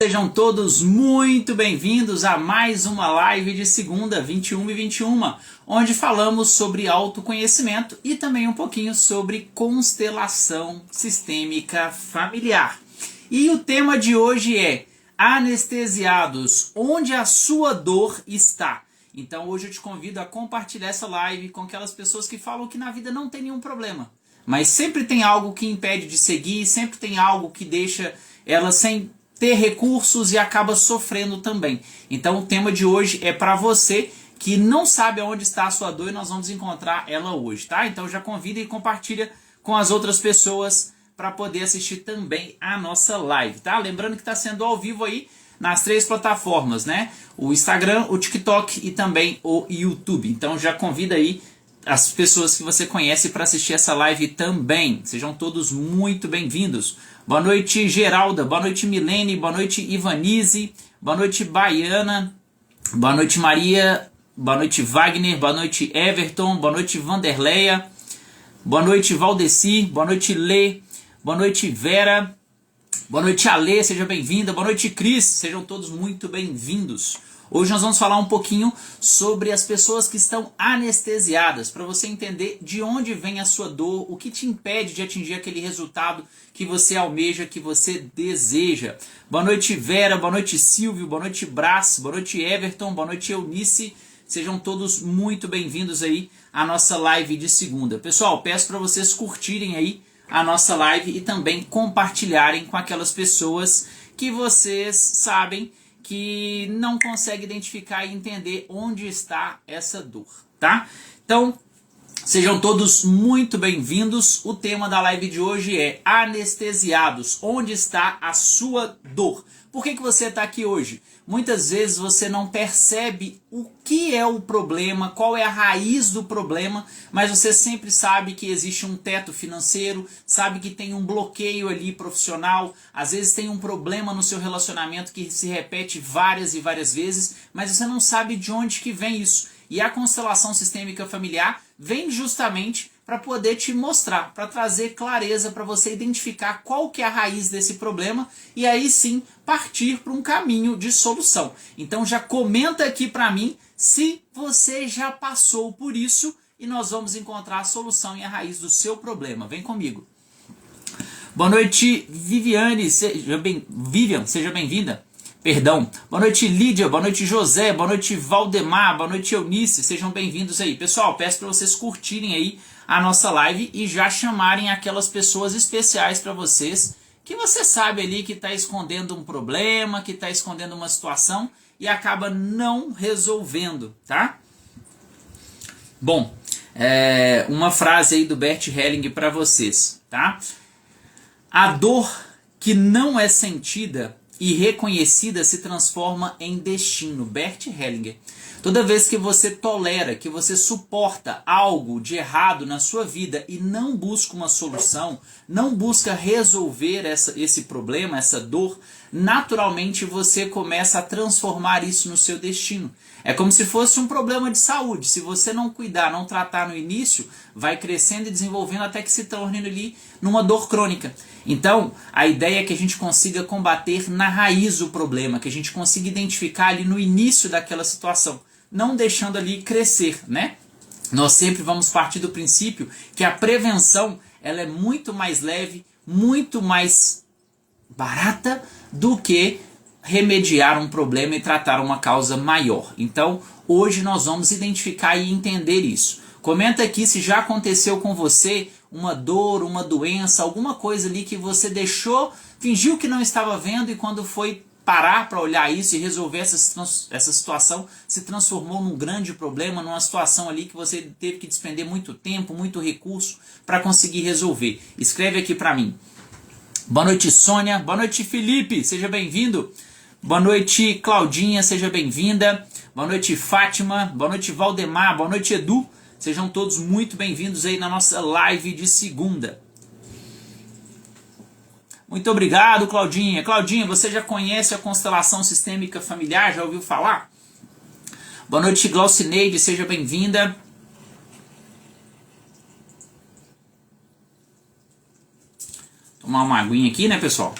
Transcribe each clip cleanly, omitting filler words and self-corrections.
Sejam todos muito bem-vindos a mais uma live de segunda, 21 e 21, onde falamos sobre autoconhecimento e também um pouquinho sobre constelação sistêmica familiar. E o tema de hoje é anestesiados, onde a sua dor está. Então hoje eu te convido a compartilhar essa live com aquelas pessoas que falam que na vida não tem nenhum problema, mas sempre tem algo que impede de seguir, sempre tem algo que deixa elas sem ter recursos e acaba sofrendo também. Então o tema de hoje é para você que não sabe aonde está a sua dor e nós vamos encontrar ela hoje, tá? Então já convida e compartilha com as outras pessoas para poder assistir também a nossa live, tá? Lembrando que está sendo ao vivo aí nas 3 plataformas, né? O Instagram, o TikTok e também o YouTube. Então já convida aí as pessoas que você conhece para assistir essa live também. Sejam todos muito bem-vindos. Boa noite, Geralda. Boa noite, Milene. Boa noite, Ivanise. Boa noite, Baiana. Boa noite, Maria. Boa noite, Wagner. Boa noite, Everton. Boa noite, Vanderleia. Boa noite, Valdeci. Boa noite, Lê. Boa noite, Vera. Boa noite, Alê. Seja bem-vinda. Boa noite, Cris. Sejam todos muito bem-vindos. Hoje nós vamos falar um pouquinho sobre as pessoas que estão anestesiadas, para você entender de onde vem a sua dor, o que te impede de atingir aquele resultado que você almeja, que você deseja. Boa noite, Vera, boa noite, Silvio, boa noite, Brás, boa noite, Everton, boa noite, Eunice. Sejam todos muito bem-vindos aí à nossa live de segunda. Pessoal, peço para vocês curtirem aí a nossa live e também compartilharem com aquelas pessoas que vocês sabem que não consegue identificar e entender onde está essa dor, tá? Então, sejam todos muito bem-vindos. O tema da live de hoje é anestesiados, onde está a sua dor? Por que você está aqui hoje? Muitas vezes você não percebe o que é o problema, qual é a raiz do problema, mas você sempre sabe que existe um teto financeiro, sabe que tem um bloqueio ali profissional, às vezes tem um problema no seu relacionamento que se repete várias e várias vezes, mas você não sabe de onde que vem isso. E a constelação sistêmica familiar vem justamente para poder te mostrar, para trazer clareza, para você identificar qual que é a raiz desse problema e aí sim partir para um caminho de solução. Então já comenta aqui para mim se você já passou por isso e nós vamos encontrar a solução e a raiz do seu problema. Vem comigo. Boa noite, Viviane, Vivian, seja bem-vinda. Perdão. Boa noite, Lídia. Boa noite, José. Boa noite, Valdemar. Boa noite, Eunice. Sejam bem-vindos aí. Pessoal, peço para vocês curtirem aí a nossa live e já chamarem aquelas pessoas especiais para vocês que você sabe ali que está escondendo um problema, que está escondendo uma situação e acaba não resolvendo, tá? Bom, uma frase aí do Bert Helling para vocês, tá? A dor que não é sentida e reconhecida se transforma em destino. Bert Hellinger. Toda vez que você tolera, que você suporta algo de errado na sua vida e não busca uma solução, não busca resolver esse problema, essa dor, naturalmente você começa a transformar isso no seu destino. É como se fosse um problema de saúde. Se você não cuidar, não tratar no início, vai crescendo e desenvolvendo até que se torne ali numa dor crônica. Então, a ideia é que a gente consiga combater na raiz o problema, que a gente consiga identificar ali no início daquela situação, não deixando ali crescer, né? Nós sempre vamos partir do princípio que a prevenção ela é muito mais leve, muito mais barata do que remediar um problema e tratar uma causa maior. Então, hoje nós vamos identificar e entender isso. Comenta aqui se já aconteceu com você uma dor, uma doença, alguma coisa ali que você deixou, fingiu que não estava vendo e quando foi parar para olhar isso e resolver essa situação, se transformou num grande problema, numa situação ali que você teve que despender muito tempo, muito recurso para conseguir resolver. Escreve aqui para mim. Boa noite, Sônia. Boa noite, Felipe. Seja bem-vindo. Boa noite, Claudinha. Seja bem-vinda. Boa noite, Fátima. Boa noite, Valdemar. Boa noite, Edu. Sejam todos muito bem-vindos aí na nossa live de segunda. Muito obrigado, Claudinha. Claudinha, você já conhece a constelação sistêmica familiar? Já ouviu falar? Boa noite, Glaucineide. Seja bem-vinda. Tomar uma aguinha aqui, né, pessoal?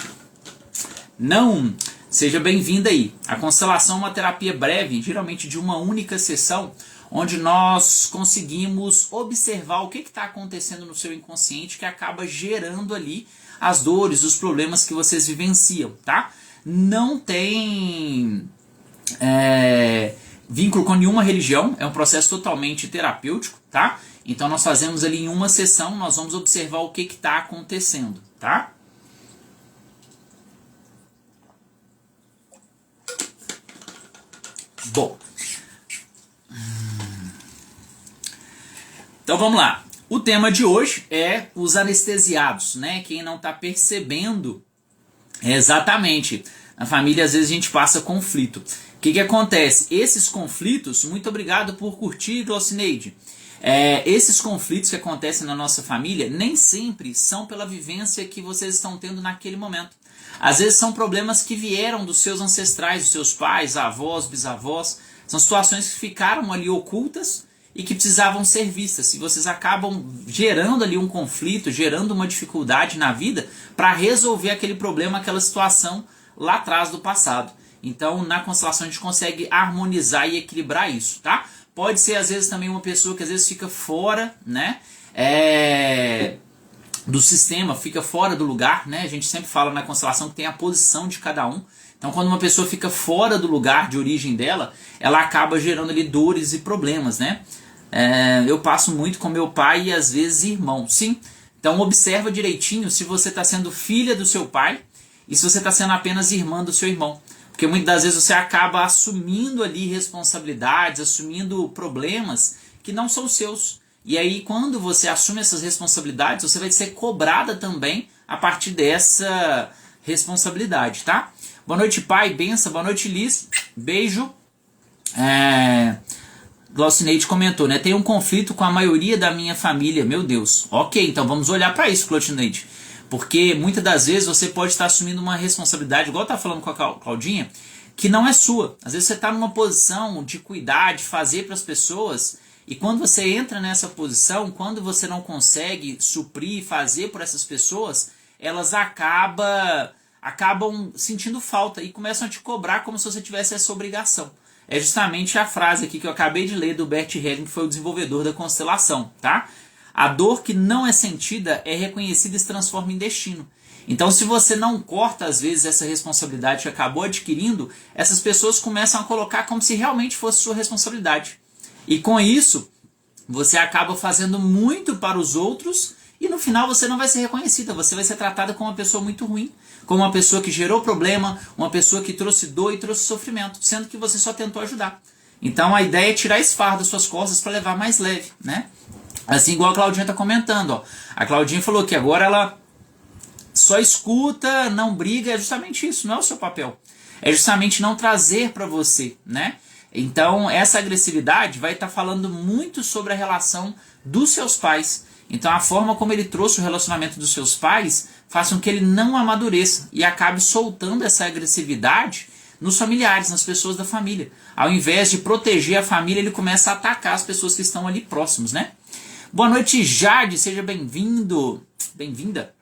Não Seja bem-vinda aí. A constelação é uma terapia breve, geralmente de uma única sessão, onde nós conseguimos observar o que está acontecendo no seu inconsciente que acaba gerando ali as dores, os problemas que vocês vivenciam, tá? Não tem vínculo com nenhuma religião, é um processo totalmente terapêutico, tá? Então nós fazemos ali em uma sessão, nós vamos observar o que está acontecendo, tá? Bom, então vamos lá. O tema de hoje é os anestesiados, né? Quem não está percebendo exatamente. Na família, às vezes, a gente passa conflito. O que acontece? Esses conflitos, muito obrigado por curtir, Glaucineide. Esses conflitos que acontecem na nossa família nem sempre são pela vivência que vocês estão tendo naquele momento. Às vezes são problemas que vieram dos seus ancestrais, dos seus pais, avós, bisavós. São situações que ficaram ali ocultas e que precisavam ser vistas. E vocês acabam gerando ali um conflito, gerando uma dificuldade na vida para resolver aquele problema, aquela situação lá atrás do passado. Então, na constelação a gente consegue harmonizar e equilibrar isso, tá? Pode ser, às vezes, também uma pessoa que às vezes fica fora, né? Do sistema, fica fora do lugar, né? A gente sempre fala na constelação que tem a posição de cada um. Então, quando uma pessoa fica fora do lugar de origem dela, ela acaba gerando ali dores e problemas, né? Eu passo muito com meu pai e às vezes irmão, sim. Então, observa direitinho se você está sendo filha do seu pai e se você está sendo apenas irmã do seu irmão. Porque muitas das vezes você acaba assumindo ali responsabilidades, assumindo problemas que não são seus. E aí, quando você assume essas responsabilidades, você vai ser cobrada também a partir dessa responsabilidade, tá? Boa noite, pai, benção. Boa noite, Liz. Beijo. Glaucineide comentou, né? Tem um conflito com a maioria da minha família. Meu Deus. Ok, então vamos olhar para isso, Glaucineide. Porque muitas das vezes você pode estar assumindo uma responsabilidade, igual eu estava falando com a Claudinha, que não é sua. Às vezes você está numa posição de cuidar, de fazer para as pessoas, e quando você entra nessa posição, quando você não consegue suprir, fazer por essas pessoas, elas acabam sentindo falta e começam a te cobrar como se você tivesse essa obrigação. É justamente a frase aqui que eu acabei de ler do Bert Helling, que foi o desenvolvedor da constelação, tá? A dor que não é sentida é reconhecida e se transforma em destino. Então, se você não corta, às vezes, essa responsabilidade que acabou adquirindo, essas pessoas começam a colocar como se realmente fosse sua responsabilidade. E com isso, você acaba fazendo muito para os outros e no final você não vai ser reconhecida. Você vai ser tratada como uma pessoa muito ruim, como uma pessoa que gerou problema, uma pessoa que trouxe dor e trouxe sofrimento, sendo que você só tentou ajudar. Então, a ideia é tirar esse fardo das suas costas para levar mais leve, né? Assim, igual a Claudinha está comentando, ó. A Claudinha falou que agora ela só escuta, não briga, é justamente isso, não é o seu papel. É justamente não trazer para você, né? Então, essa agressividade vai estar falando muito sobre a relação dos seus pais. Então, a forma como ele trouxe o relacionamento dos seus pais faz com que ele não amadureça e acabe soltando essa agressividade nos familiares, nas pessoas da família. Ao invés de proteger a família, ele começa a atacar as pessoas que estão ali próximos, né? Boa noite, Jade, seja bem-vindo. Bem-vinda.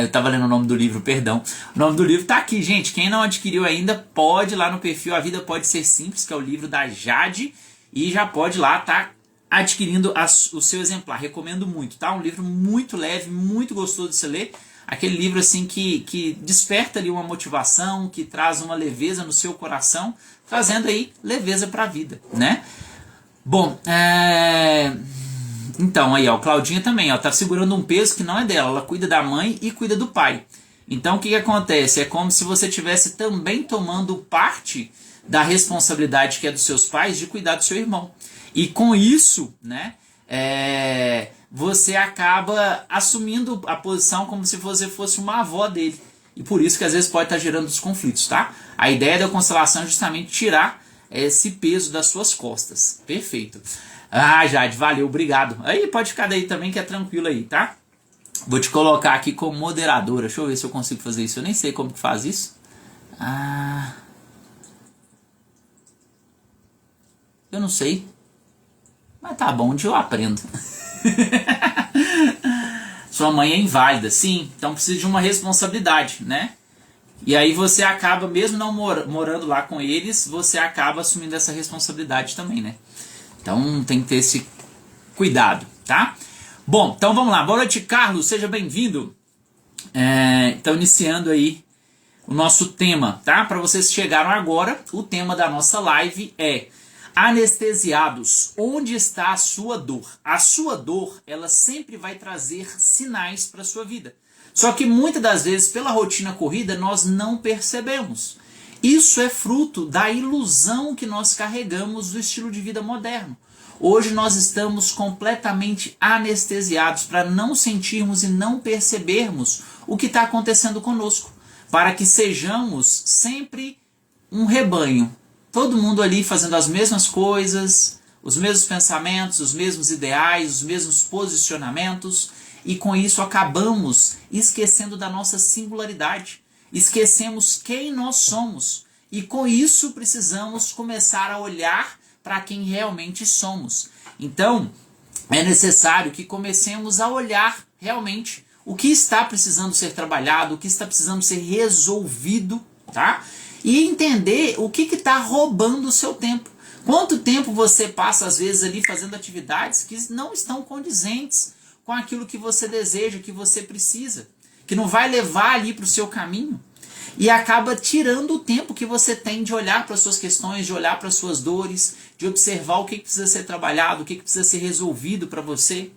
Eu estava lendo o nome do livro, perdão. O nome do livro está aqui, gente. Quem não adquiriu ainda, pode ir lá no perfil A Vida Pode Ser Simples, que é o livro da Jade, e já pode lá estar adquirindo o seu exemplar. Recomendo muito, tá? Um livro muito leve, muito gostoso de se ler. Aquele livro assim que desperta ali uma motivação, que traz uma leveza no seu coração, trazendo aí leveza para a vida, né? Bom, então aí, ó, Claudinha também, ó, tá segurando um peso que não é dela. Ela cuida da mãe e cuida do pai. Então o que acontece? É como se você estivesse também tomando parte da responsabilidade que é dos seus pais de cuidar do seu irmão. E com isso, né, você acaba assumindo a posição como se você fosse uma avó dele. E por isso que às vezes pode estar gerando os conflitos, tá? A ideia da constelação é justamente tirar esse peso das suas costas. Perfeito. Ah, Jade, valeu, obrigado. Aí pode ficar daí também que é tranquilo aí, tá? Vou te colocar aqui como moderadora. Deixa eu ver se eu consigo fazer isso. Eu nem sei como que faz isso. Eu não sei. Mas tá bom, um dia eu aprendo. Sua mãe é inválida, sim. Então precisa de uma responsabilidade, né? E aí você acaba, mesmo não morando lá com eles, você acaba assumindo essa responsabilidade também, né? Então tem que ter esse cuidado, tá? Bom, então vamos lá. Boa noite, Carlos, seja bem-vindo. Então iniciando aí o nosso tema, tá? Para vocês que chegaram agora, o tema da nossa live é anestesiados. Onde está a sua dor? A sua dor, ela sempre vai trazer sinais para a sua vida. Só que muitas das vezes, pela rotina corrida, nós não percebemos. Isso é fruto da ilusão que nós carregamos do estilo de vida moderno. Hoje nós estamos completamente anestesiados para não sentirmos e não percebermos o que está acontecendo conosco. Para que sejamos sempre um rebanho. Todo mundo ali fazendo as mesmas coisas, os mesmos pensamentos, os mesmos ideais, os mesmos posicionamentos. E com isso acabamos esquecendo da nossa singularidade. Esquecemos quem nós somos. E com isso precisamos começar a olhar para quem realmente somos. Então, é necessário que comecemos a olhar realmente o que está precisando ser trabalhado, o que está precisando ser resolvido, tá? E entender o que está roubando o seu tempo. Quanto tempo você passa, às vezes, ali fazendo atividades que não estão condizentes com aquilo que você deseja, que você precisa, que não vai levar ali para o seu caminho. E acaba tirando o tempo que você tem de olhar para as suas questões, de olhar para as suas dores, de observar o que precisa ser trabalhado, o que precisa ser resolvido para você.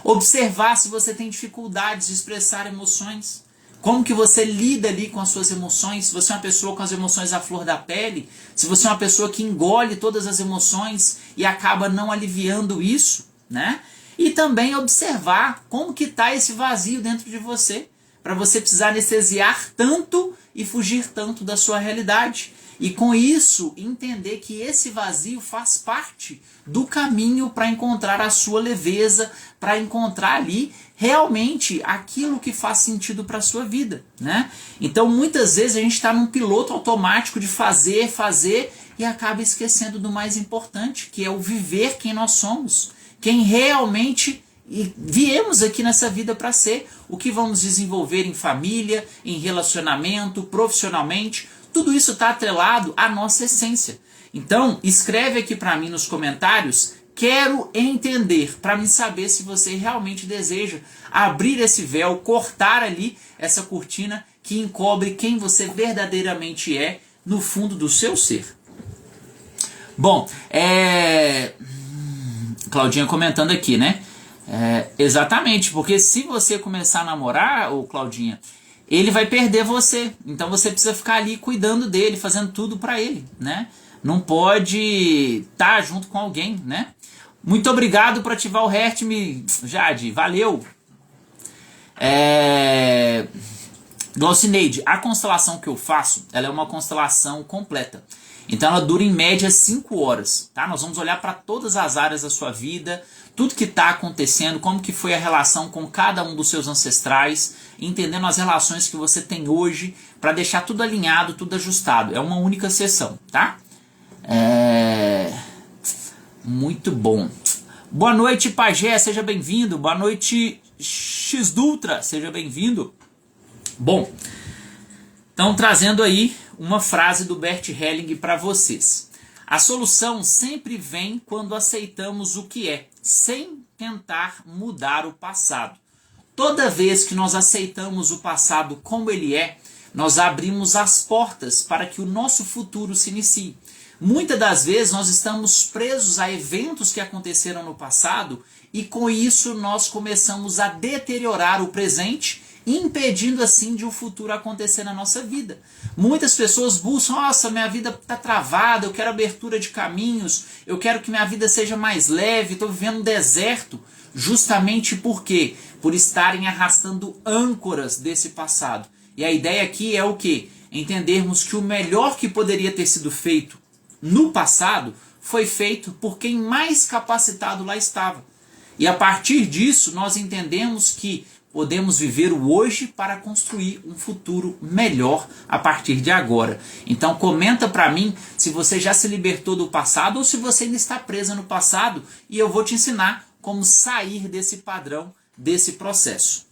Observar se você tem dificuldades de expressar emoções. Como que você lida ali com as suas emoções. Se você é uma pessoa com as emoções à flor da pele, se você é uma pessoa que engole todas as emoções e acaba não aliviando isso, né? E também observar como que está esse vazio dentro de você, para você precisar anestesiar tanto e fugir tanto da sua realidade. E com isso, entender que esse vazio faz parte do caminho para encontrar a sua leveza, para encontrar ali realmente aquilo que faz sentido para a sua vida, né? Então, muitas vezes a gente está num piloto automático de fazer e acaba esquecendo do mais importante, que é o viver quem nós somos, quem realmente viemos aqui nessa vida para ser, o que vamos desenvolver em família, em relacionamento, profissionalmente. Tudo isso está atrelado à nossa essência. Então, escreve aqui para mim nos comentários, quero entender, para mim saber se você realmente deseja abrir esse véu, cortar ali essa cortina que encobre quem você verdadeiramente é no fundo do seu ser. Bom, Claudinha comentando aqui, né? Exatamente, porque se você começar a namorar, Claudinha, ele vai perder você. Então você precisa ficar ali cuidando dele, fazendo tudo para ele, né? Não pode estar junto com alguém, né? Muito obrigado por ativar o Hertme, Jade. Valeu! Glaucineide, a constelação que eu faço, ela é uma constelação completa. Então ela dura em média 5 horas, tá? Nós vamos olhar para todas as áreas da sua vida, tudo que está acontecendo, como que foi a relação com cada um dos seus ancestrais, entendendo as relações que você tem hoje, para deixar tudo alinhado, tudo ajustado. É uma única sessão, tá? Muito bom. Boa noite, Pajé, seja bem-vindo. Boa noite, X-Dultra, seja bem-vindo. Bom, então trazendo aí uma frase do Bert Helling para vocês. A solução sempre vem quando aceitamos o que é, sem tentar mudar o passado. Toda vez que nós aceitamos o passado como ele é, nós abrimos as portas para que o nosso futuro se inicie. Muitas das vezes nós estamos presos a eventos que aconteceram no passado e com isso nós começamos a deteriorar o presente, impedindo assim de o futuro acontecer na nossa vida. Muitas pessoas buscam, nossa, minha vida está travada, eu quero abertura de caminhos, eu quero que minha vida seja mais leve, estou vivendo um deserto. Justamente por quê? Por estarem arrastando âncoras desse passado. E a ideia aqui é o quê? Entendermos que o melhor que poderia ter sido feito no passado foi feito por quem mais capacitado lá estava. E a partir disso nós entendemos que podemos viver o hoje para construir um futuro melhor a partir de agora. Então comenta para mim se você já se libertou do passado ou se você ainda está presa no passado e eu vou te ensinar como sair desse padrão, desse processo.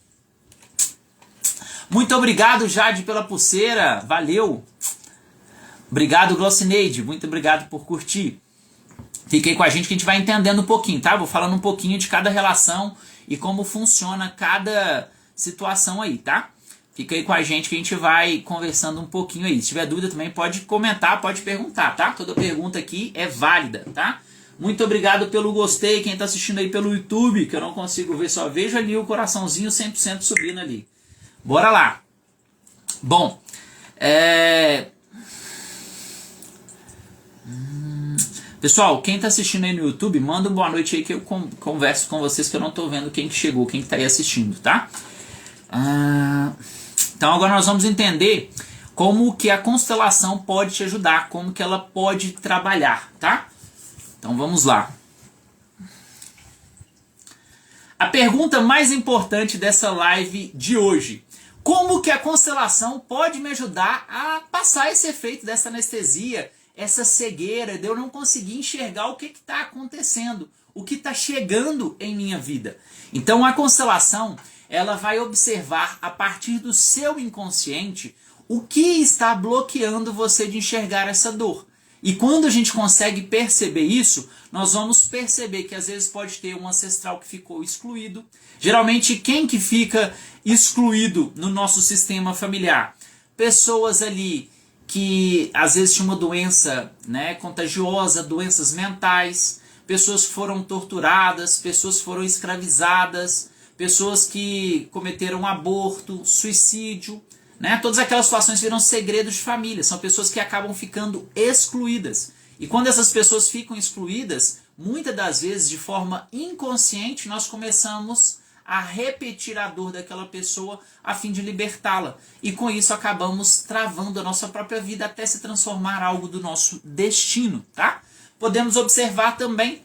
Muito obrigado, Jade, pela pulseira. Valeu. Obrigado, Glocineide. Muito obrigado por curtir. Fiquem com a gente que a gente vai entendendo um pouquinho, tá? Vou falando um pouquinho de cada relação e como funciona cada situação aí, tá? Fica aí com a gente que a gente vai conversando um pouquinho aí. Se tiver dúvida também pode comentar, pode perguntar, tá? Toda pergunta aqui é válida, tá? Muito obrigado pelo gostei, quem está assistindo aí pelo YouTube, que eu não consigo ver, só vejo ali o coraçãozinho 100% subindo ali. Bora lá. Bom, pessoal, quem está assistindo aí no YouTube, manda uma boa noite aí que eu converso com vocês, que eu não estou vendo quem que chegou, quem que está aí assistindo, tá? Então agora nós vamos entender como que a constelação pode te ajudar, como que ela pode trabalhar, tá? Então vamos lá. A pergunta mais importante dessa live de hoje: como que a constelação pode me ajudar a passar esse efeito dessa anestesia, essa cegueira, de eu não conseguir enxergar o que está acontecendo, o que está chegando em minha vida? Então a constelação, ela vai observar a partir do seu inconsciente o que está bloqueando você de enxergar essa dor. E quando a gente consegue perceber isso, nós vamos perceber que às vezes pode ter um ancestral que ficou excluído. Geralmente quem que fica excluído no nosso sistema familiar? Pessoas ali que às vezes tinham uma doença, né, contagiosa, doenças mentais, pessoas que foram torturadas, pessoas que foram escravizadas, pessoas que cometeram aborto, suicídio, né? Todas aquelas situações viram segredos de família, são pessoas que acabam ficando excluídas. E quando essas pessoas ficam excluídas, muitas das vezes de forma inconsciente, nós começamos a repetir a dor daquela pessoa a fim de libertá-la. E com isso acabamos travando a nossa própria vida até se transformar algo do nosso destino, tá? Podemos observar também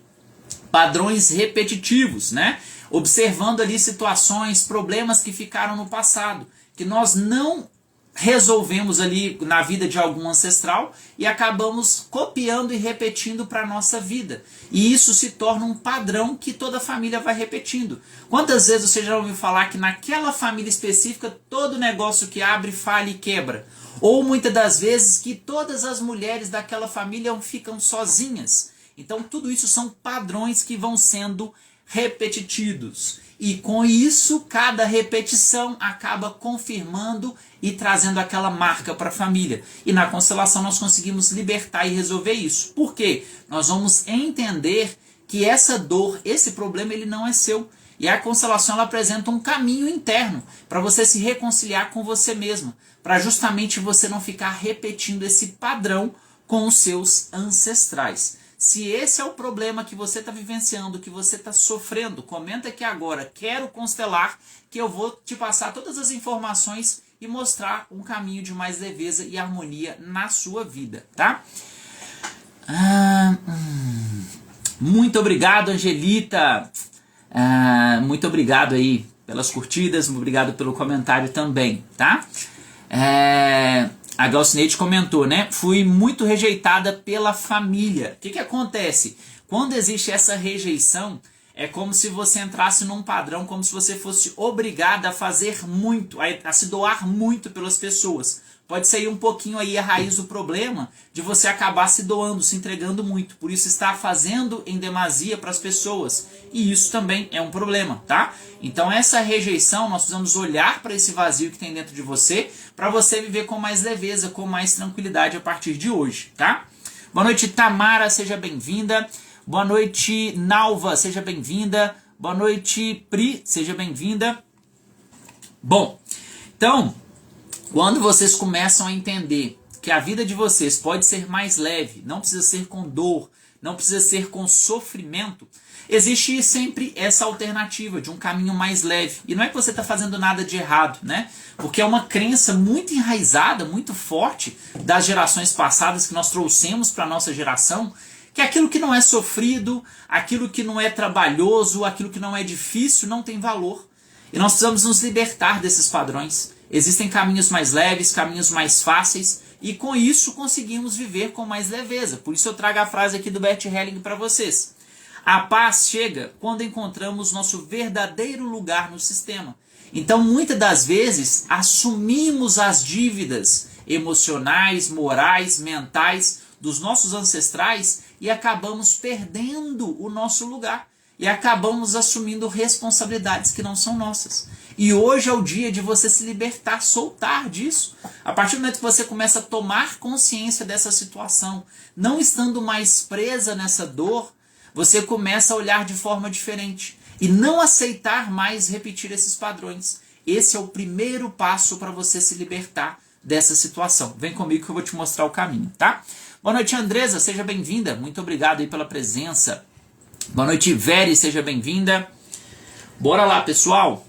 padrões repetitivos, né? Observando ali situações, problemas que ficaram no passado, que nós não resolvemos ali na vida de algum ancestral e acabamos copiando e repetindo para a nossa vida. E isso se torna um padrão que toda família vai repetindo. Quantas vezes você já ouviu falar que naquela família específica todo negócio que abre, falha e quebra? Ou muitas das vezes que todas as mulheres daquela família ficam sozinhas. Então tudo isso são padrões que vão sendo repetidos. E com isso, cada repetição acaba confirmando e trazendo aquela marca para a família. E na constelação nós conseguimos libertar e resolver isso. Por quê? Nós vamos entender que essa dor, esse problema, ele não é seu. E a constelação ela apresenta um caminho interno para você se reconciliar com você mesmo, para justamente você não ficar repetindo esse padrão com os seus ancestrais. Se esse é o problema que você está vivenciando, que você está sofrendo, comenta aqui agora, quero constelar, que eu vou te passar todas as informações e mostrar um caminho de mais leveza e harmonia na sua vida, tá? Muito obrigado, Angelita. Muito obrigado aí pelas curtidas, muito obrigado pelo comentário também, tá? A Galcineide comentou, né? Fui muito rejeitada pela família. O que acontece? Quando existe essa rejeição, é como se você entrasse num padrão, como se você fosse obrigada a fazer muito, a se doar muito pelas pessoas. Pode ser um pouquinho aí a raiz do problema de você acabar se doando, se entregando muito. Por isso está fazendo em demasia para as pessoas. E isso também é um problema, tá? Então essa rejeição, nós precisamos olhar para esse vazio que tem dentro de você, para você viver com mais leveza, com mais tranquilidade a partir de hoje, tá? Boa noite, Tamara, seja bem-vinda. Boa noite, Nalva, seja bem-vinda. Boa noite, Pri, seja bem-vinda. Bom, então, quando vocês começam a entender que a vida de vocês pode ser mais leve, não precisa ser com dor, não precisa ser com sofrimento, existe sempre essa alternativa de um caminho mais leve. E não é que você está fazendo nada de errado, né? Porque é uma crença muito enraizada, muito forte das gerações passadas que nós trouxemos para a nossa geração, que aquilo que não é sofrido, aquilo que não é trabalhoso, aquilo que não é difícil não tem valor. E nós precisamos nos libertar desses padrões. Existem caminhos mais leves, caminhos mais fáceis, e com isso conseguimos viver com mais leveza. Por isso eu trago a frase aqui do Bert Helling para vocês. A paz chega quando encontramos nosso verdadeiro lugar no sistema. Então, muitas das vezes, assumimos as dívidas emocionais, morais, mentais dos nossos ancestrais e acabamos perdendo o nosso lugar. E acabamos assumindo responsabilidades que não são nossas. E hoje é o dia de você se libertar, soltar disso. A partir do momento que você começa a tomar consciência dessa situação, não estando mais presa nessa dor, você começa a olhar de forma diferente e não aceitar mais repetir esses padrões. Esse é o primeiro passo para você se libertar dessa situação. Vem comigo que eu vou te mostrar o caminho, tá? Boa noite, Andresa, seja bem-vinda. Muito obrigado aí pela presença. Boa noite, Veri, seja bem-vinda. Bora lá, pessoal.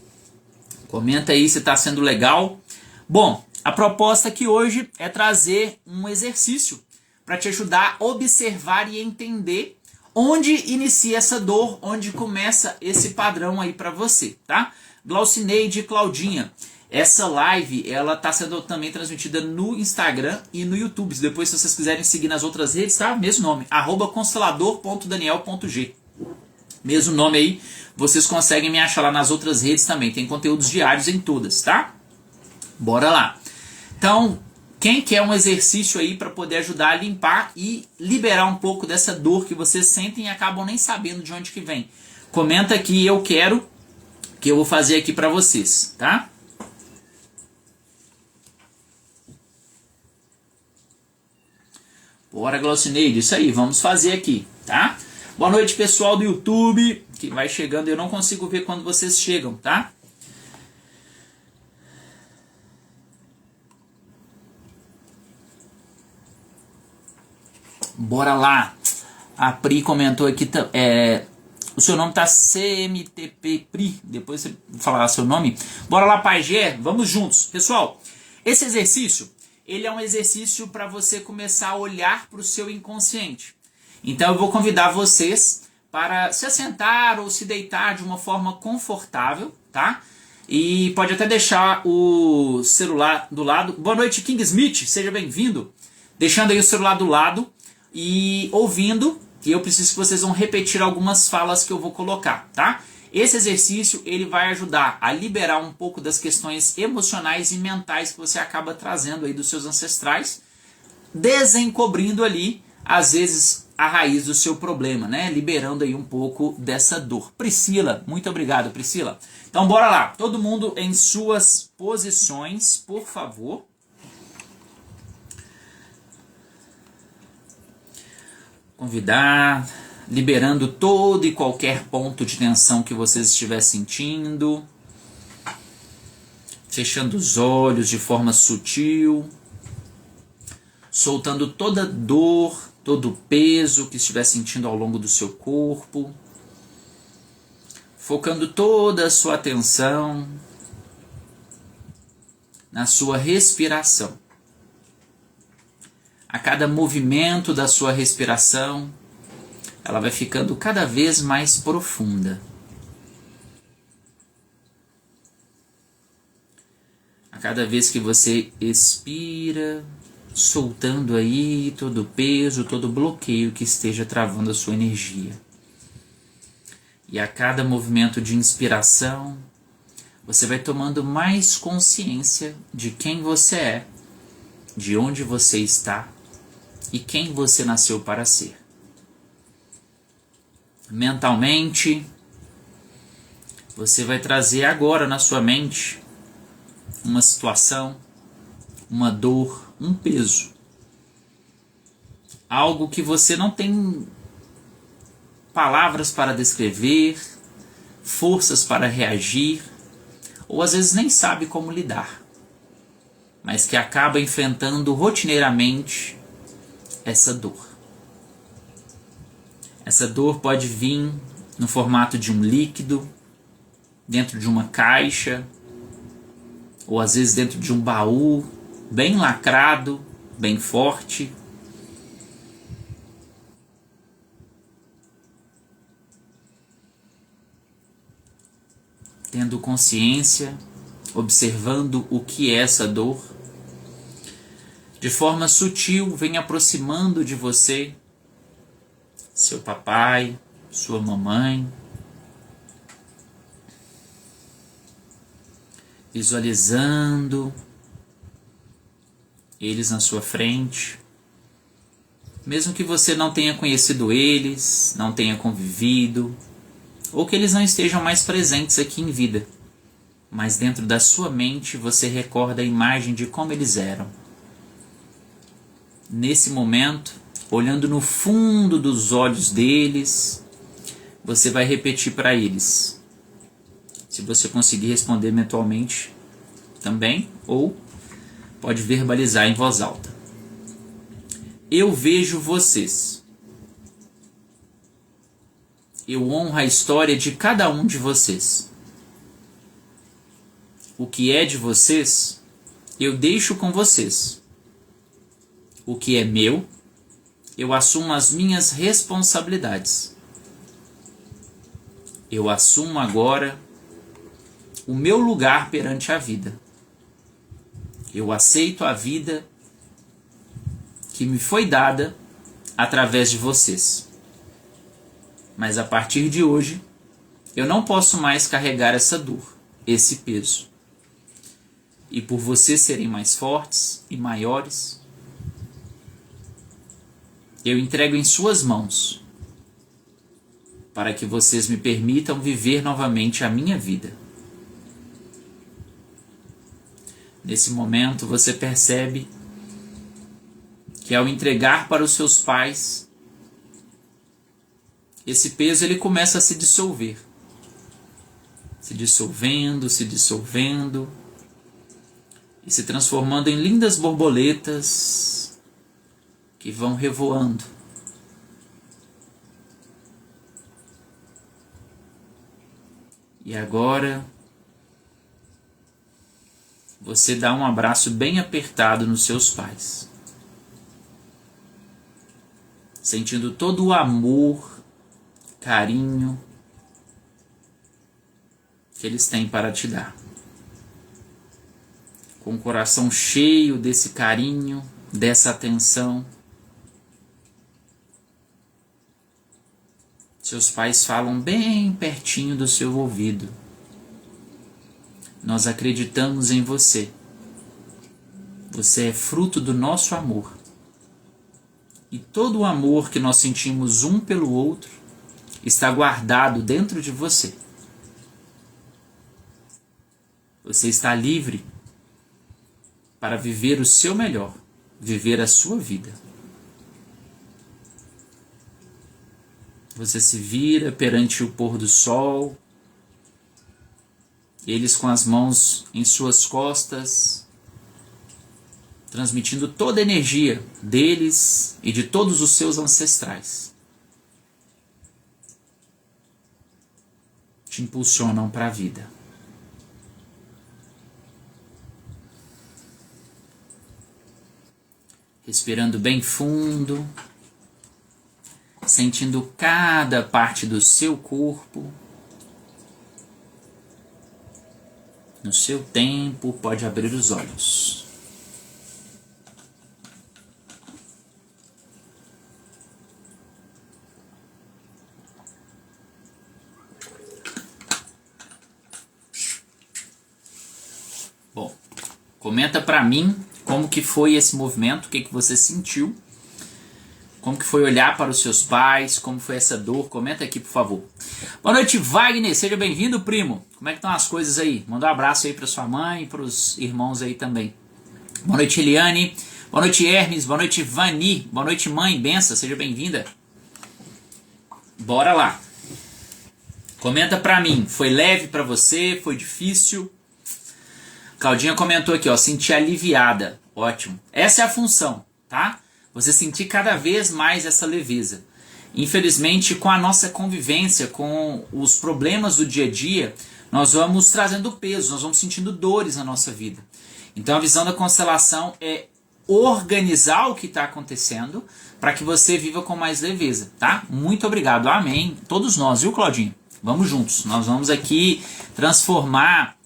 Comenta aí se está sendo legal. Bom, a proposta aqui hoje é trazer um exercício para te ajudar a observar e entender onde inicia essa dor, onde começa esse padrão aí para você, tá? Glaucineide e Claudinha, essa live ela está sendo também transmitida no Instagram e no YouTube. Depois, se vocês quiserem seguir nas outras redes, tá? Mesmo nome, @constelador.daniel.g. Mesmo nome aí, vocês conseguem me achar lá nas outras redes também. Tem conteúdos diários em todas, tá? Bora lá. Então, quem quer um exercício aí para poder ajudar a limpar e liberar um pouco dessa dor que vocês sentem e acabam nem sabendo de onde que vem? Comenta aqui, eu quero, que eu vou fazer aqui para vocês, tá? Bora, Glaucineide, isso aí, vamos fazer aqui, tá? Boa noite, pessoal do YouTube, que vai chegando, eu não consigo ver quando vocês chegam, tá? Bora lá. A Pri comentou aqui, o seu nome tá CMTP Pri, depois você falar seu nome. Bora lá, Pajé, vamos juntos. Pessoal, esse exercício, ele é um exercício para você começar a olhar para o seu inconsciente. Então eu vou convidar vocês para se assentar ou se deitar de uma forma confortável, tá? E pode até deixar o celular do lado. Boa noite, King Smith, seja bem-vindo. Deixando aí o celular do lado e ouvindo, e eu preciso que vocês vão repetir algumas falas que eu vou colocar, tá? Esse exercício ele vai ajudar a liberar um pouco das questões emocionais e mentais que você acaba trazendo aí dos seus ancestrais, desencobrindo ali, às vezes, a raiz do seu problema, né? Liberando aí um pouco dessa dor. Priscila, muito obrigado, Priscila. Então, bora lá. Todo mundo em suas posições, por favor. Convidar, liberando todo e qualquer ponto de tensão que vocês estiverem sentindo. Fechando os olhos de forma sutil. Soltando toda dor, todo o peso que estiver sentindo ao longo do seu corpo. Focando toda a sua atenção na sua respiração. A cada movimento da sua respiração, ela vai ficando cada vez mais profunda. A cada vez que você expira, soltando aí todo o peso, todo o bloqueio que esteja travando a sua energia. E a cada movimento de inspiração, você vai tomando mais consciência de quem você é, de onde você está e quem você nasceu para ser. Mentalmente, você vai trazer agora na sua mente uma situação, uma dor, um peso. Algo que você não tem palavras para descrever, forças para reagir, ou às vezes nem sabe como lidar, mas que acaba enfrentando rotineiramente essa dor. Essa dor pode vir no formato de um líquido, dentro de uma caixa, ou às vezes dentro de um baú, bem lacrado, bem forte. Tendo consciência, observando o que é essa dor, de forma sutil, vem aproximando de você seu papai, sua mamãe. visualizando eles na sua frente. Mesmo que você não tenha conhecido eles, não tenha convivido, ou que eles não estejam mais presentes aqui em vida, mas dentro da sua mente você recorda a imagem de como eles eram. Nesse momento, olhando no fundo dos olhos deles, você vai repetir para eles. Se você conseguir responder mentalmente também, ou pode verbalizar em voz alta. Eu vejo vocês. Eu honro a história de cada um de vocês. O que é de vocês, eu deixo com vocês. O que é meu, eu assumo as minhas responsabilidades. Eu assumo agora o meu lugar perante a vida. Eu aceito a vida que me foi dada através de vocês. Mas a partir de hoje, eu não posso mais carregar essa dor, esse peso. E por vocês serem mais fortes e maiores, eu entrego em suas mãos, para que vocês me permitam viver novamente a minha vida. Nesse momento você percebe que ao entregar para os seus pais, esse peso ele começa a se dissolver. Se dissolvendo, e se transformando em lindas borboletas que vão revoando. E agora você dá um abraço bem apertado nos seus pais, sentindo todo o amor, carinho que eles têm para te dar. Com o coração cheio desse carinho, dessa atenção, seus pais falam bem pertinho do seu ouvido. Nós acreditamos em você. Você é fruto do nosso amor. E todo o amor que nós sentimos um pelo outro está guardado dentro de você. Você está livre para viver o seu melhor, viver a sua vida. Você se vira perante o pôr do sol, eles com as mãos em suas costas, transmitindo toda a energia deles e de todos os seus ancestrais. Te impulsionam para a vida. Respirando bem fundo, sentindo cada parte do seu corpo. No seu tempo, pode abrir os olhos. Bom, comenta pra mim como que foi esse movimento, o que que você sentiu, como que foi olhar para os seus pais, como foi essa dor, comenta aqui por favor. Boa noite Wagner, seja bem-vindo primo, como é que estão as coisas aí? Manda um abraço aí para sua mãe e para os irmãos aí também. Boa noite Eliane, boa noite Hermes, boa noite Vani, boa noite mãe, benção, seja bem-vinda. Bora lá. Comenta pra mim, foi leve pra você, foi difícil? Claudinha comentou aqui, ó, senti aliviada, ótimo. Essa é a função, tá? Você sentir cada vez mais essa leveza. Infelizmente, com a nossa convivência, com os problemas do dia a dia, nós vamos trazendo peso, nós vamos sentindo dores na nossa vida. Então a visão da constelação é organizar o que está acontecendo para que você viva com mais leveza, tá? Muito obrigado, amém. Todos nós, viu Claudinho? Vamos juntos, nós vamos aqui transformar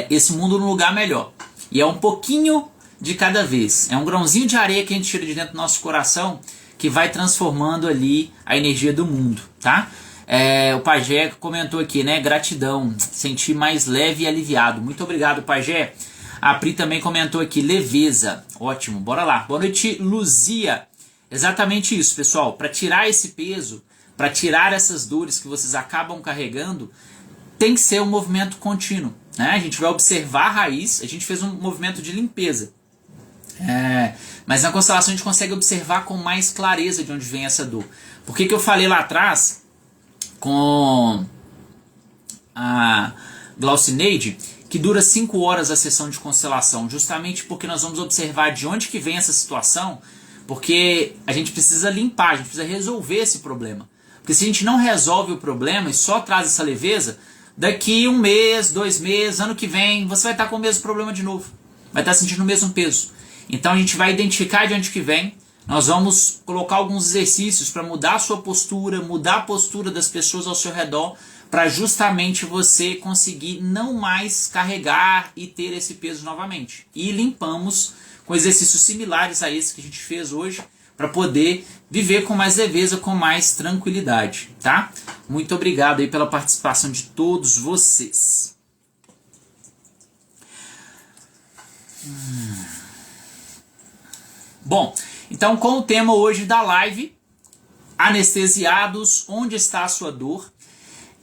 esse mundo num lugar melhor. E é um pouquinho de cada vez. É um grãozinho de areia que a gente tira de dentro do nosso coração que vai transformando ali a energia do mundo, tá? O Pajé comentou aqui, né? Gratidão, senti mais leve e aliviado. Muito obrigado, Pajé. A Pri também comentou aqui, leveza. Ótimo, bora lá. Boa noite, Luzia. Exatamente isso, pessoal. Para tirar esse peso, para tirar essas dores que vocês acabam carregando, tem que ser um movimento contínuo, né? A gente vai observar a raiz, a gente fez um movimento de limpeza. Mas na constelação a gente consegue observar com mais clareza de onde vem essa dor. Por que eu falei lá atrás com a Glaucineide que dura 5 horas a sessão de constelação? Justamente porque nós vamos observar de onde que vem essa situação, porque a gente precisa limpar, a gente precisa resolver esse problema. Porque se a gente não resolve o problema e só traz essa leveza, daqui 1 mês, 2 meses, ano que vem, você vai estar com o mesmo problema de novo. Vai estar sentindo o mesmo peso. Então a gente vai identificar de onde que vem. Nós vamos colocar alguns exercícios para mudar a sua postura, mudar a postura das pessoas ao seu redor, para justamente você conseguir não mais carregar e ter esse peso novamente. E limpamos com exercícios similares a esse que a gente fez hoje, para poder viver com mais leveza, com mais tranquilidade, tá? Muito obrigado aí pela participação de todos vocês. Bom, então com o tema hoje da live, anestesiados, onde está a sua dor?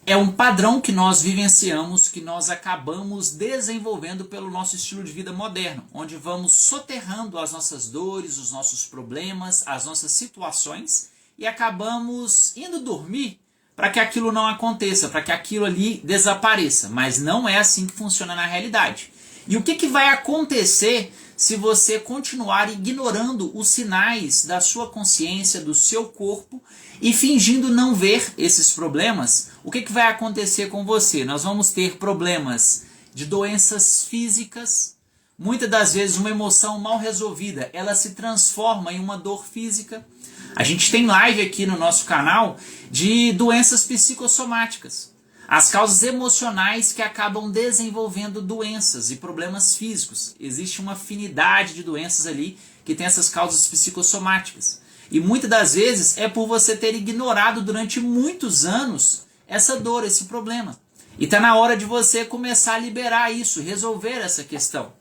É um padrão que nós vivenciamos, que nós acabamos desenvolvendo pelo nosso estilo de vida moderno, onde vamos soterrando as nossas dores, os nossos problemas, as nossas situações e acabamos indo dormir para que aquilo não aconteça, para que aquilo ali desapareça. Mas não é assim que funciona na realidade. E o que vai acontecer se você continuar ignorando os sinais da sua consciência, do seu corpo e fingindo não ver esses problemas? O que vai acontecer com você? Nós vamos ter problemas de doenças físicas. Muitas das vezes uma emoção mal resolvida, ela se transforma em uma dor física. A gente tem live aqui no nosso canal de doenças psicossomáticas. As causas emocionais que acabam desenvolvendo doenças e problemas físicos. Existe uma afinidade de doenças ali que tem essas causas psicossomáticas. E muitas das vezes é por você ter ignorado durante muitos anos essa dor, esse problema. E está na hora de você começar a liberar isso, resolver essa questão.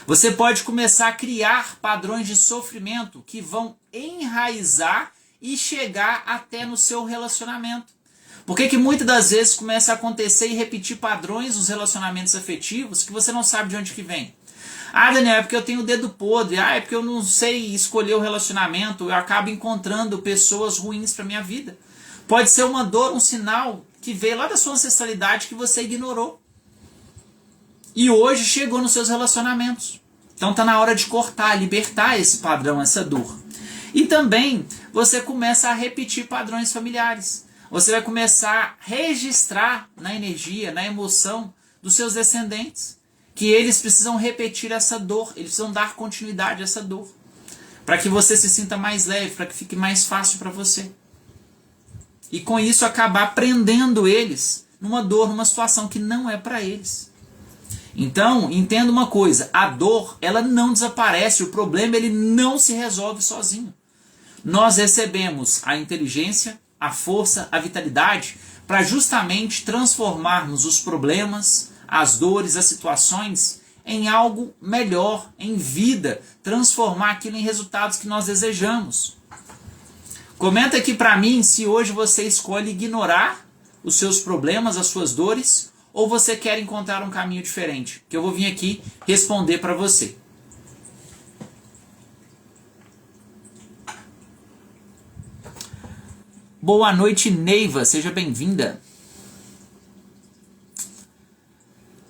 Você pode começar a criar padrões de sofrimento que vão enraizar e chegar até no seu relacionamento. Por que muitas das vezes começa a acontecer e repetir padrões nos relacionamentos afetivos que você não sabe de onde que vem? Ah, Daniel, é porque eu tenho o dedo podre. Ah, é porque eu não sei escolher o relacionamento. Eu acabo encontrando pessoas ruins para minha vida. Pode ser uma dor, um sinal que veio lá da sua ancestralidade que você ignorou. E hoje chegou nos seus relacionamentos. Então está na hora de cortar, libertar esse padrão, essa dor. E também você começa a repetir padrões familiares. Você vai começar a registrar na energia, na emoção dos seus descendentes, que eles precisam repetir essa dor, eles precisam dar continuidade a essa dor, para que você se sinta mais leve, para que fique mais fácil para você. E com isso acabar prendendo eles numa dor, numa situação que não é para eles. Então, entenda uma coisa, a dor, ela não desaparece, o problema ele não se resolve sozinho. Nós recebemos a inteligência, a força, a vitalidade para justamente transformarmos os problemas, as dores, as situações em algo melhor, em vida, transformar aquilo em resultados que nós desejamos. Comenta aqui para mim se hoje você escolhe ignorar os seus problemas, as suas dores, ou você quer encontrar um caminho diferente, que eu vou vir aqui responder para você. Boa noite, Neiva, seja bem-vinda.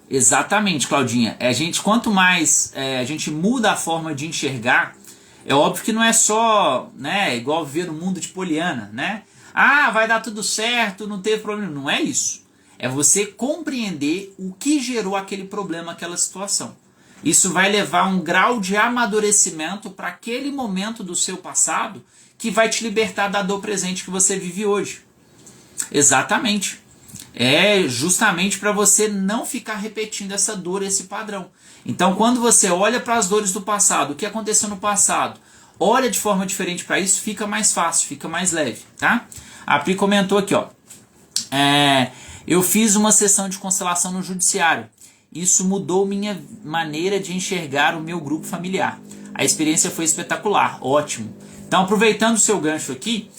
Exatamente, Claudinha. Quanto mais a gente muda a forma de enxergar, é óbvio que não é só, né, igual viver no mundo de Poliana, né? Ah, vai dar tudo certo, não teve problema. Não é isso. É você compreender o que gerou aquele problema, aquela situação. Isso vai levar um grau de amadurecimento para aquele momento do seu passado que vai te libertar da dor presente que você vive hoje. Exatamente. É justamente para você não ficar repetindo essa dor, esse padrão. Então, quando você olha para as dores do passado, o que aconteceu no passado, olha de forma diferente para isso, fica mais fácil, fica mais leve, tá? A Pri comentou aqui, ó. Eu fiz uma sessão de constelação no judiciário. Isso mudou minha maneira de enxergar o meu grupo familiar. A experiência foi espetacular, ótimo. Então, aproveitando o seu gancho aqui,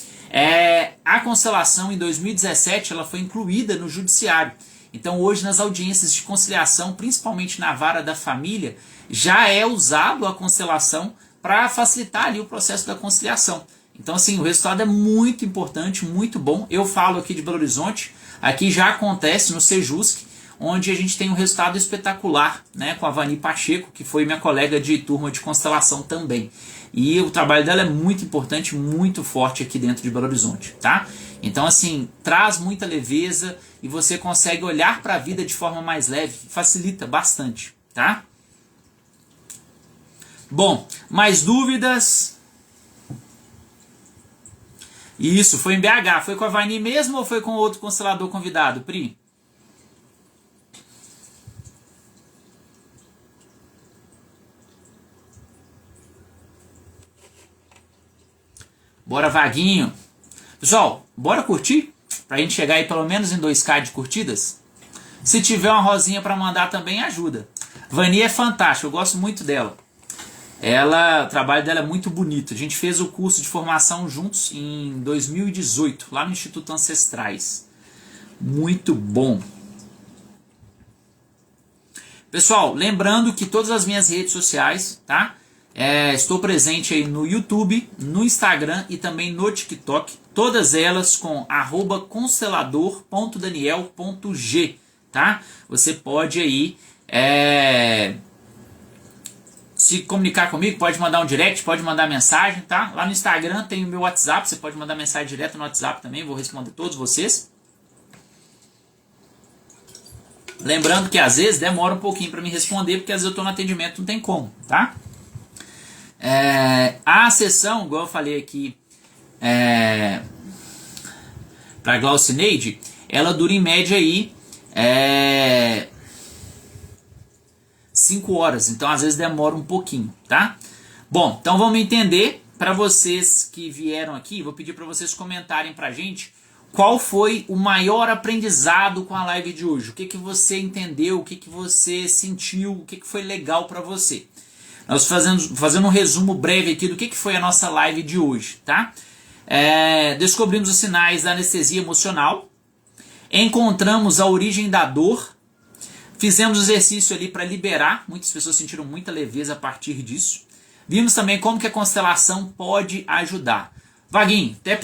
a constelação em 2017 ela foi incluída no judiciário. Então, hoje nas audiências de conciliação, principalmente na vara da família, já é usado a constelação para facilitar ali o processo da conciliação. Então, assim, o resultado é muito importante, muito bom. Eu falo aqui de Belo Horizonte, aqui já acontece no Sejusc, onde a gente tem um resultado espetacular, né, com a Vani Pacheco, que foi minha colega de turma de constelação também. E o trabalho dela é muito importante, muito forte aqui dentro de Belo Horizonte, tá? Então, assim, traz muita leveza e você consegue olhar para a vida de forma mais leve, facilita bastante, tá? Bom, mais dúvidas? Isso, foi em BH. Foi com a Vani mesmo ou foi com outro constelador convidado, Pri? Bora, Vaguinho. Pessoal, bora curtir? Pra gente chegar aí pelo menos em 2K de curtidas? Se tiver uma rosinha pra mandar também ajuda. Vani é fantástica, eu gosto muito dela. O trabalho dela é muito bonito. A gente fez o curso de formação juntos em 2018, lá no Instituto Ancestrais. Muito bom. Pessoal, lembrando que todas as minhas redes sociais, tá? Estou presente aí no YouTube, no Instagram e também no TikTok. Todas elas com @constelador.daniel.g, tá? Você pode aí se comunicar comigo, pode mandar um direct, pode mandar mensagem, tá? Lá no Instagram tem o meu WhatsApp, você pode mandar mensagem direto no WhatsApp também, vou responder todos vocês. Lembrando que às vezes demora um pouquinho para me responder, porque às vezes eu estou no atendimento, não tem como, tá? A sessão, igual eu falei aqui para a Glaucineide, ela dura em média aí 5 horas, então às vezes demora um pouquinho, tá? Bom, então vamos entender. Para vocês que vieram aqui, vou pedir para vocês comentarem pra gente qual foi o maior aprendizado com a live de hoje. O que você entendeu, o que você sentiu, o que foi legal para você. Nós fazendo um resumo breve aqui do que foi a nossa live de hoje, tá? Descobrimos os sinais da anestesia emocional, encontramos a origem da dor, fizemos exercício ali para liberar, muitas pessoas sentiram muita leveza a partir disso. Vimos também como que a constelação pode ajudar. Vaguinho, tap.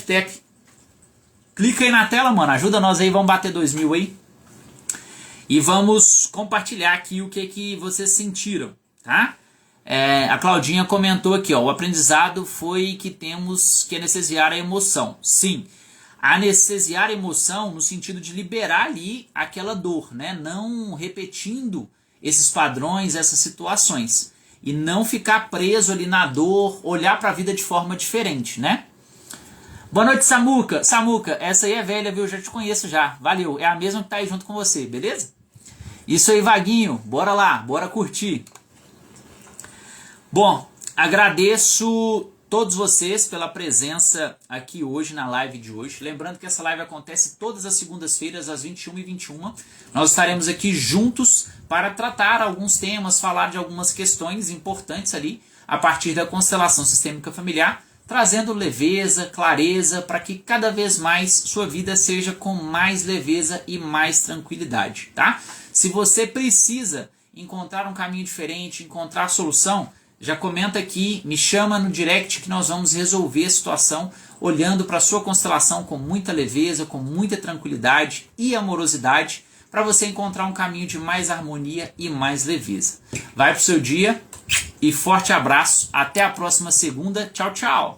Clica aí na tela, mano, ajuda nós aí, vamos bater 2.000 aí. E vamos compartilhar aqui o que vocês sentiram, tá? A Claudinha comentou aqui, ó, o aprendizado foi que temos que anestesiar a emoção. Sim, anestesiar a emoção no sentido de liberar ali aquela dor, né? Não repetindo esses padrões, essas situações. E não ficar preso ali na dor, olhar para a vida de forma diferente, né? Boa noite, Samuca. Samuca, essa aí é velha, viu? Eu já te conheço já. Valeu. É a mesma que tá aí junto com você, beleza? Isso aí, Vaguinho. Bora lá, bora curtir. Bom, agradeço todos vocês pela presença aqui hoje na live de hoje. Lembrando que essa live acontece todas as segundas-feiras às 21h21. Nós estaremos aqui juntos para tratar alguns temas, falar de algumas questões importantes ali a partir da constelação sistêmica familiar, trazendo leveza, clareza, para que cada vez mais sua vida seja com mais leveza e mais tranquilidade, tá? Se você precisa encontrar um caminho diferente, encontrar solução, já comenta aqui, me chama no direct que nós vamos resolver a situação olhando para a sua constelação com muita leveza, com muita tranquilidade e amorosidade, para você encontrar um caminho de mais harmonia e mais leveza. Vai pro seu dia e forte abraço. Até a próxima segunda. Tchau, tchau.